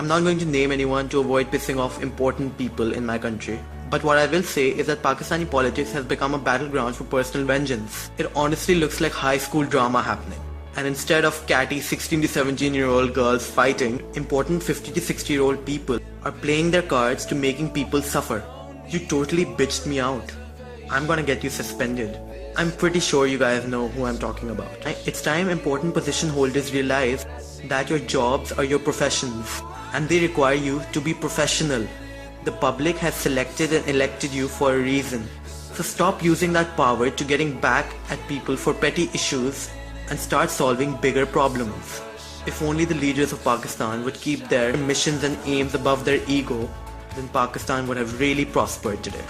I'm not going to name anyone to avoid pissing off important people in my country. But what I will say is that Pakistani politics has become a battleground for personal vengeance. It honestly looks like high school drama happening. And instead of catty 16 to 17-year-old girls fighting, important 50 to 60-year-old people are playing their cards to making people suffer. You totally bitched me out. I'm gonna get you suspended. I'm pretty sure you guys know who I'm talking about. It's time important position holders realize that your jobs are your professions and they require you to be professional. The public has selected and elected you for a reason. So stop using that power to getting back at people for petty issues and start solving bigger problems. If only the leaders of Pakistan would keep their missions and aims above their ego, then Pakistan would have really prospered today.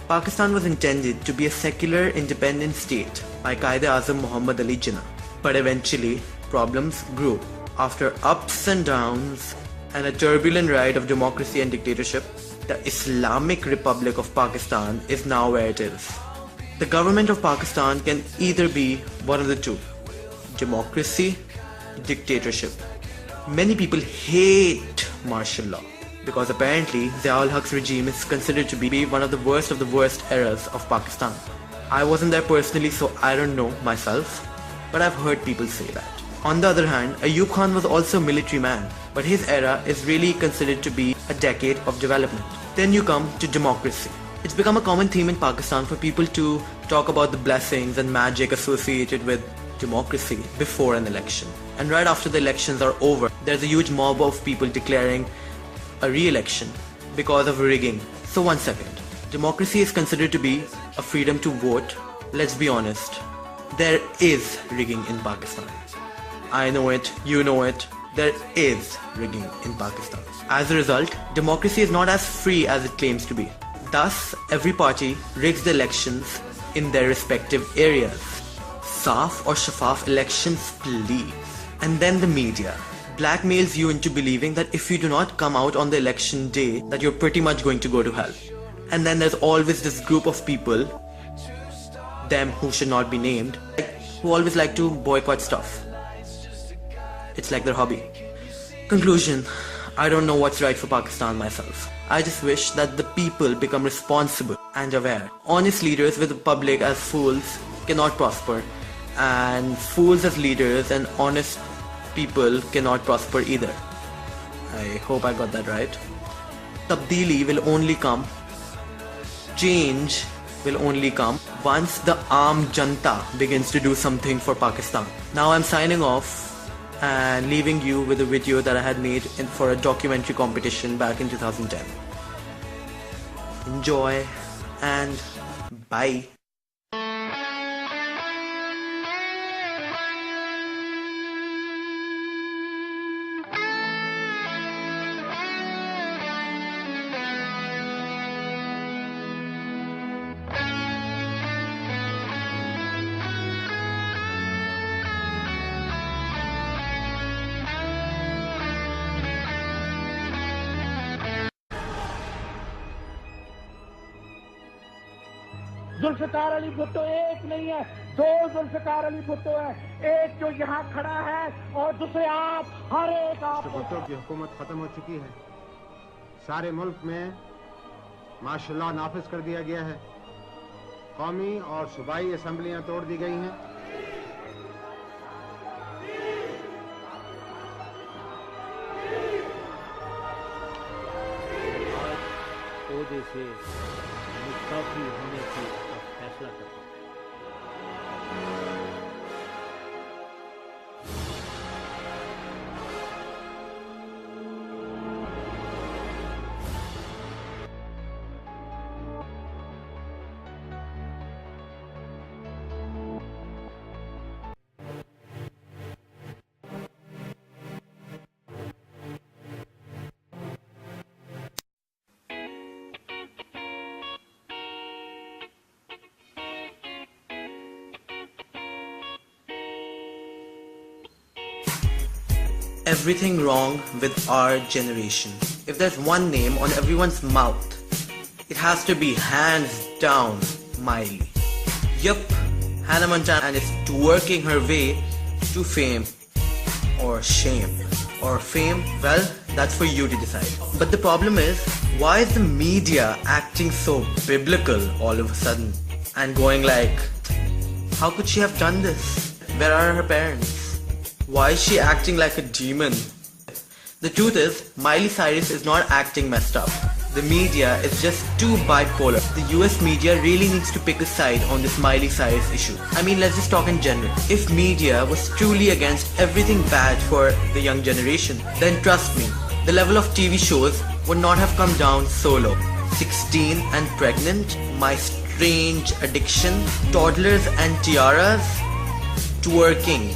Pakistan was intended to be a secular, independent state by Quaid-e-Azam Muhammad Ali Jinnah. But eventually, problems grew. After ups and downs and a turbulent ride of democracy and dictatorship, the Islamic Republic of Pakistan is now where it is. The government of Pakistan can either be one of the two: democracy, dictatorship. Many people hate martial law because apparently Zia-ul-Haq's regime is considered to be one of the worst eras of Pakistan. I wasn't there personally, so I don't know myself, but I've heard people say that. On the other hand, Ayub Khan was also a military man, but his era is really considered to be a decade of development. Then you come to democracy. It's become a common theme in Pakistan for people to talk about the blessings and magic associated with democracy before an election. And right after the elections are over, there's a huge mob of people declaring a re-election because of rigging. So one second. Democracy is considered to be a freedom to vote. Let's be honest. There is rigging in Pakistan. I know it, you know it. There is rigging in Pakistan. As a result, democracy is not as free as it claims to be. Thus, every party rigs the elections in their respective areas. Saaf or Shafaf elections, please. And then the media blackmails you into believing that if you do not come out on the election day, that you're pretty much going to go to hell. And then there's always this group of people, them who should not be named, who always like to boycott stuff. It's like their hobby. Conclusion, I don't know what's right for Pakistan myself. I just wish that the people become responsible and aware. Honest leaders with the public as fools cannot prosper, and fools as leaders and honest people cannot prosper either. I hope I got that right. Tabdeeli will only come, change will only come once the Aam Janta begins to do something for Pakistan. Now I'm signing off and leaving you with a video that I had made for a documentary competition back in 2010. Enjoy and bye. Zulfikar Ali Bhutto एक नहीं है, दो जुल्फकार अली भुट्टो है, एक जो यहाँ खड़ा है और दूसरे आप, हर एक आप। भुट्टो की हुकूमत खत्म हो चुकी है, सारे मुल्क में मार्शल लॉ नाफिज कर दिया गया है, कौमी और सूबाई असेंबलियां तोड़ दी गई हैं। ओहदे से मुस्तफी होने की फैसला करता हूं। Everything wrong with our generation. If there's one name on everyone's mouth, it has to be hands down Miley. Yup, Hannah Montana is twerking her way to fame or shame. or fame, well, that's for you to decide. But the problem is, why is the media acting so biblical all of a sudden? And going like, how could she have done this? Where are her parents? Why is she acting like a demon? The truth is, Miley Cyrus is not acting messed up. The media is just too bipolar. The US media really needs to pick a side on this Miley Cyrus issue. I mean, let's just talk in general. If media was truly against everything bad for the young generation, then trust me, the level of TV shows would not have come down so low. 16 and Pregnant, My Strange Addiction, Toddlers and Tiaras, Twerking,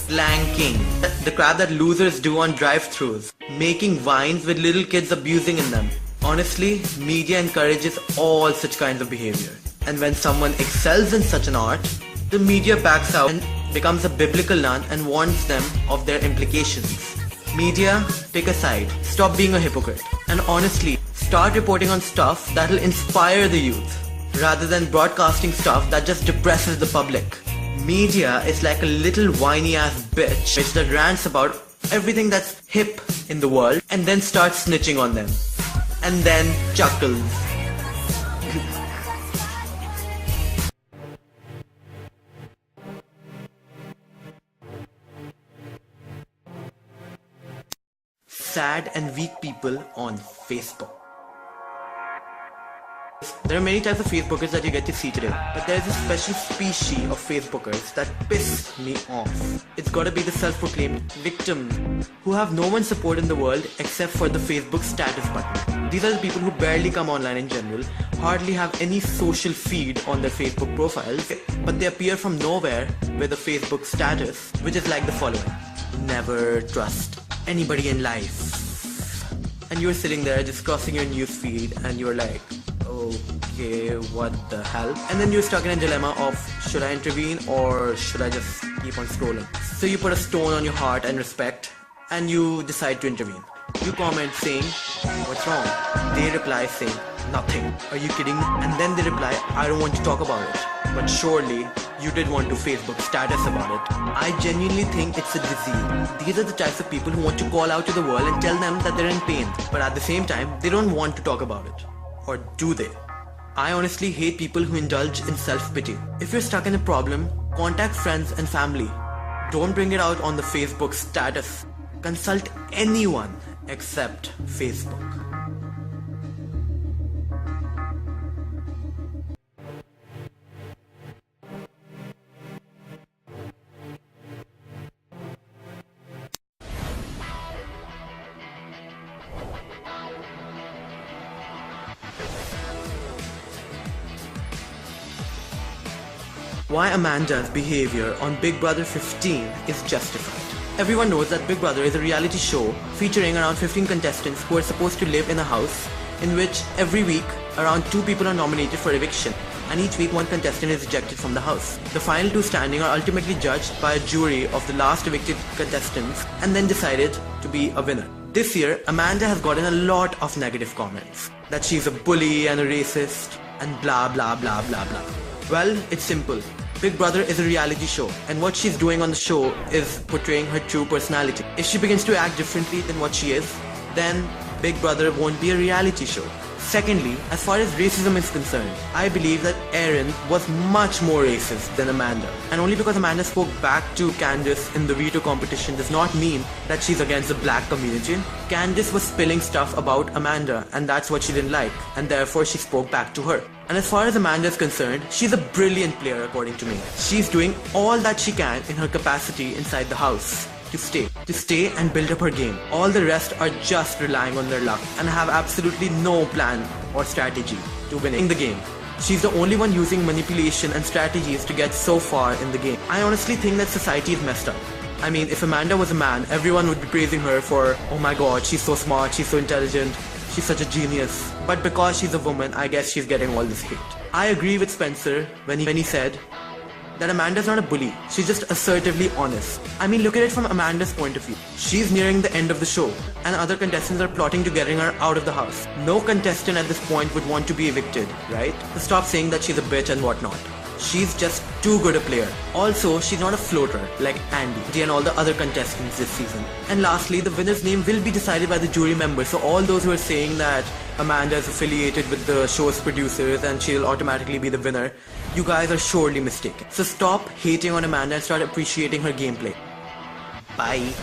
Planking, the crap that losers do on drive-thrus, making vines with little kids abusing in them. Honestly, media encourages all such kinds of behavior. And when someone excels in such an art, the media backs out and becomes a biblical nun and warns them of their implications. Media, pick a side, stop being a hypocrite, and honestly, start reporting on stuff that'll inspire the youth, rather than broadcasting stuff that just depresses the public. Media is like a little whiny ass bitch that rants about everything that's hip in the world and then starts snitching on them. And then chuckles. Sad and weak people on Facebook. There are many types of Facebookers that you get to see today, but there is a special species of Facebookers that piss me off. It's gotta be the self-proclaimed victim who have no one support in the world except for the Facebook status button. These are the people who barely come online in general, hardly have any social feed on their Facebook profiles, but they appear from nowhere with a Facebook status, which is like the following. Never trust anybody in life. And you're sitting there just crossing your news feed and you're like, okay, what the hell? And then you're stuck in a dilemma of, should I intervene or should I just keep on scrolling? So you put a stone on your heart and respect and you decide to intervene. You comment saying, what's wrong? They reply saying, nothing. Are you kidding me? And then they reply, I don't want to talk about it. But surely you did want to Facebook status about it. I genuinely think it's a disease. These are the types of people who want to call out to the world and tell them that they're in pain. But at the same time, they don't want to talk about it. Or do they? I honestly hate people who indulge in self-pity. If you're stuck in a problem, contact friends and family. Don't bring it out on the Facebook status. Consult anyone except Facebook. Why Amanda's behavior on Big Brother 15 is justified. Everyone knows that Big Brother is a reality show featuring around 15 contestants who are supposed to live in a house in which every week around 2 people are nominated for eviction and each week one contestant is ejected from the house. The final 2 standing are ultimately judged by a jury of the last evicted contestants and then decided to be a winner. This year, Amanda has gotten a lot of negative comments that she's a bully and a racist and blah blah blah blah blah. Well, it's simple. Big Brother is a reality show and what she's doing on the show is portraying her true personality. If she begins to act differently than what she is, then Big Brother won't be a reality show. Secondly, as far as racism is concerned, I believe that Aaron was much more racist than Amanda. And only because Amanda spoke back to Candice in the veto competition does not mean that she's against the black community. Candice was spilling stuff about Amanda and that's what she didn't like, and therefore she spoke back to her. And as far as Amanda is concerned, she's a brilliant player according to me. She's doing all that she can in her capacity inside the house to stay and build up her game. All the rest are just relying on their luck and have absolutely no plan or strategy to winning the game. She's the only one using manipulation and strategies to get so far in the game. I honestly think that society is messed up. I mean, if Amanda was a man, everyone would be praising her for, oh my god, she's so smart, she's so intelligent, she's such a genius. But because she's a woman, I guess she's getting all this hate. I agree with Spencer when he said that Amanda's not a bully, she's just assertively honest. I mean, look at it from Amanda's point of view. She's nearing the end of the show and other contestants are plotting to getting her out of the house. No contestant at this point would want to be evicted, right? So stop saying that she's a bitch and whatnot. She's just too good a player. Also, she's not a floater like Andy and all the other contestants this season. And lastly, the winner's name will be decided by the jury members. So all those who are saying that Amanda is affiliated with the show's producers and she'll automatically be the winner, you guys are surely mistaken. So stop hating on Amanda and start appreciating her gameplay. Bye.